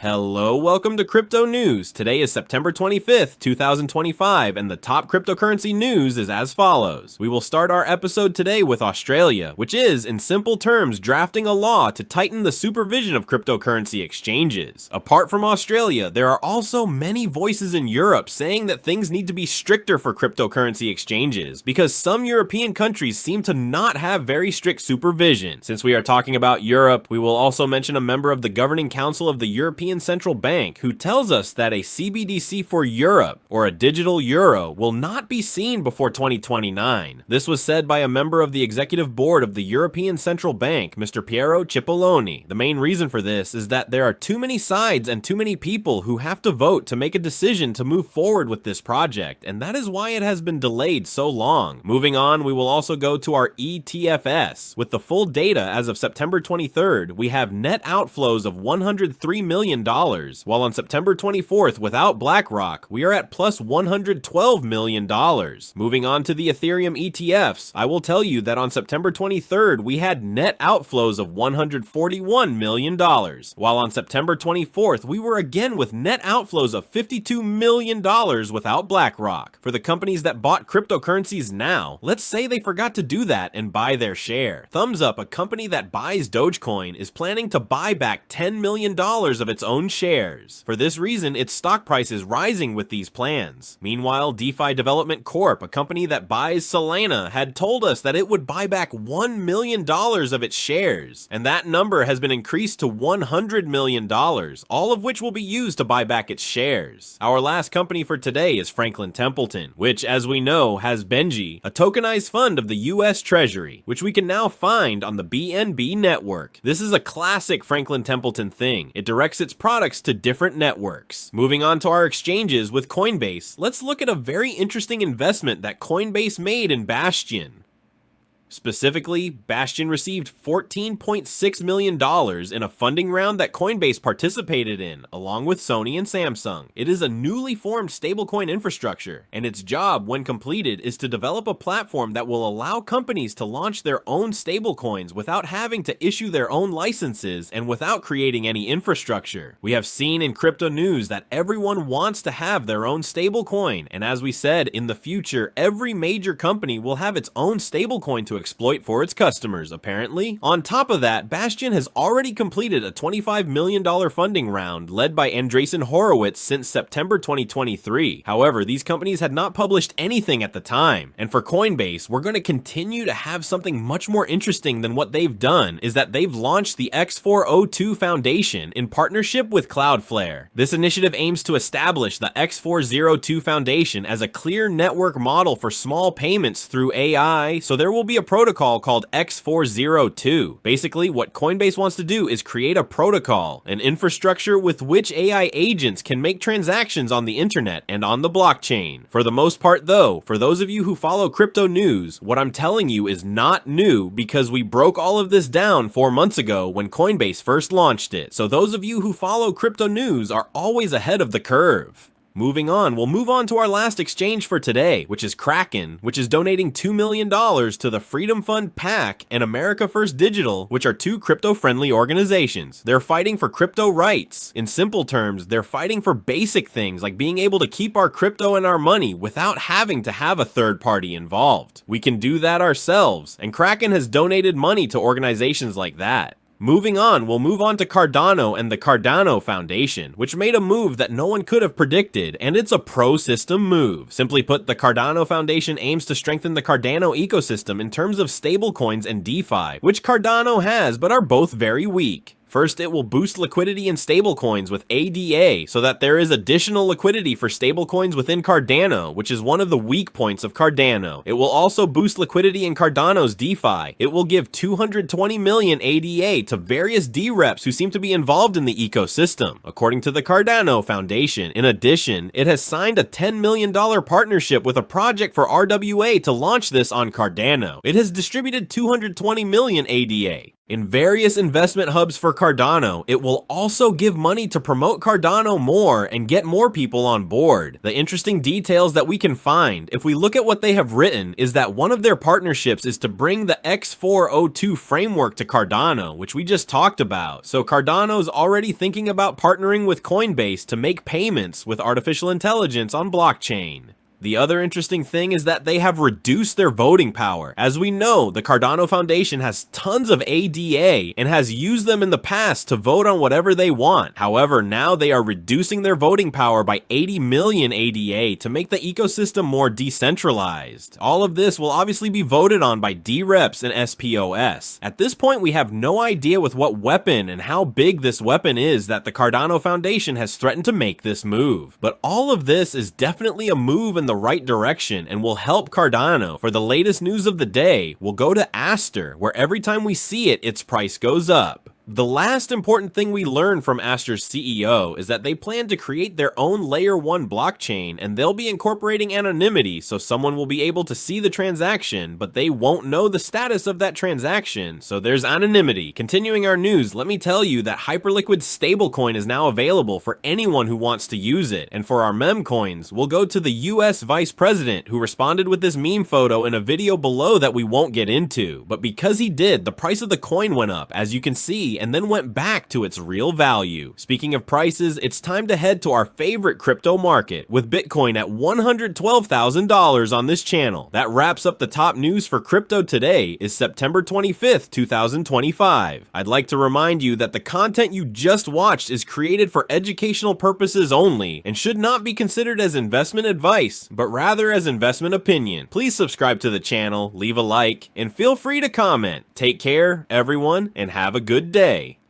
Hello, welcome to Crypto News. Today is September 25th, 2025, and the top cryptocurrency news is as follows. We will start our episode today with Australia, which is, in simple terms, drafting a law to tighten the supervision of cryptocurrency exchanges. Apart from Australia, there are also many voices in Europe saying that things need to be stricter for cryptocurrency exchanges, because some European countries seem to not have very strict supervision. Since we are talking about Europe, we will also mention a member of the Governing Council of the European Central Bank who tells us that a CBDC for Europe, or a digital euro, will not be seen before 2029. This was said by a member of the executive board of the European Central Bank, Mr. Piero Cipollone. The main reason for this is that there are too many sides and too many people who have to vote to make a decision to move forward with this project, and that is why it has been delayed so long. Moving on, we will also go to our ETFs. With the full data as of September 23rd, we have net outflows of $103 million, while on September 24th, without BlackRock, we are at plus $112 million. Moving on to the Ethereum ETFs, I will tell you that on September 23rd, we had net outflows of $141 million, while on September 24th, we were again with net outflows of $52 million without BlackRock. For the companies that bought cryptocurrencies now, let's say they forgot to do that and buy their share. Thumzup, a company that buys Dogecoin, is planning to buy back $10 million of its own shares. For this reason, its stock price is rising with these plans. Meanwhile, DeFi Development Corp, a company that buys Solana, had told us that it would buy back $1 million of its shares, and that number has been increased to $100 million, all of which will be used to buy back its shares. Our last company for today is Franklin Templeton, which, as we know, has BENJI, a tokenized fund of the US Treasury, which we can now find on the BNB network. This is a classic Franklin Templeton thing. It directs its products to different networks. Moving on to our exchanges with Coinbase, let's look at a very interesting investment that Coinbase made in Bastion. Specifically, Bastion received $14.6 million in a funding round that Coinbase participated in, along with Sony and Samsung. It is a newly formed stablecoin infrastructure, and its job, when completed, is to develop a platform that will allow companies to launch their own stablecoins without having to issue their own licenses and without creating any infrastructure. We have seen in crypto news that everyone wants to have their own stablecoin, and as we said, in the future, every major company will have its own stablecoin to exploit for its customers, apparently. On top of that, Bastion has already completed a $25 million funding round led by Andreessen Horowitz since September 2023. However, these companies had not published anything at the time. And for Coinbase, we're going to continue to have something much more interesting than what they've done, is that they've launched the X402 Foundation in partnership with Cloudflare. This initiative aims to establish the X402 Foundation as a clear network model for small payments through AI, so there will be a protocol called X402. Basically, what Coinbase wants to do is create a protocol, an infrastructure with which AI agents can make transactions on the internet and on the blockchain. For the most part though, for those of you who follow crypto news, what I'm telling you is not new because we broke all of this down 4 months ago when Coinbase first launched it. So those of you who follow crypto news are always ahead of the curve. Moving on, we'll move on to our last exchange for today, which is Kraken, which is donating $2 million to the Freedom Fund PAC and America First Digital, which are two crypto-friendly organizations. They're fighting for crypto rights. In simple terms, they're fighting for basic things like being able to keep our crypto and our money without having to have a third party involved. We can do that ourselves, and Kraken has donated money to organizations like that. Moving on, we'll move on to Cardano and the Cardano Foundation, which made a move that no one could have predicted, and it's a pro-system move. Simply put, the Cardano Foundation aims to strengthen the Cardano ecosystem in terms of stablecoins and DeFi, which Cardano has but are both very weak. First, it will boost liquidity in stablecoins with ADA so that there is additional liquidity for stablecoins within Cardano, which is one of the weak points of Cardano. It will also boost liquidity in Cardano's DeFi. It will give 220 million ADA to various D-reps who seem to be involved in the ecosystem, according to the Cardano Foundation. In addition, it has signed a $10 million partnership with a project for RWA to launch this on Cardano. It has distributed 220 million ADA. In various investment hubs for Cardano, it will also give money to promote Cardano more and get more people on board. The interesting details that we can find, if we look at what they have written, is that one of their partnerships is to bring the X402 framework to Cardano, which we just talked about. So Cardano's already thinking about partnering with Coinbase to make payments with artificial intelligence on blockchain. The other interesting thing is that they have reduced their voting power. As we know, the Cardano Foundation has tons of ADA and has used them in the past to vote on whatever they want. However, now they are reducing their voting power by 80 million ADA to make the ecosystem more decentralized. All of this will obviously be voted on by DREPs and SPOS. At this point, we have no idea with what weapon and how big this weapon is that the Cardano Foundation has threatened to make this move. But all of this is definitely a move in the right direction and will help Cardano. For the latest news of the day, we'll go to Aster, where every time we see it, its price goes up. The last important thing we learned from Aster's CEO is that they plan to create their own layer 1 blockchain, and they'll be incorporating anonymity so someone will be able to see the transaction, but they won't know the status of that transaction, so there's anonymity. Continuing our news, let me tell you that Hyperliquid stablecoin is now available for anyone who wants to use it, and for our meme coins, we'll go to the US Vice President, who responded with this meme photo in a video below that we won't get into, but because he did, the price of the coin went up, as you can see, and then went back to its real value. Speaking of prices, it's time to head to our favorite crypto market, with Bitcoin at $112,000 on this channel. That wraps up the top news for crypto today. Is September 25th, 2025. I'd like to remind you that the content you just watched is created for educational purposes only and should not be considered as investment advice, but rather as investment opinion. Please subscribe to the channel, leave a like, and feel free to comment. Take care, everyone, and have a good day.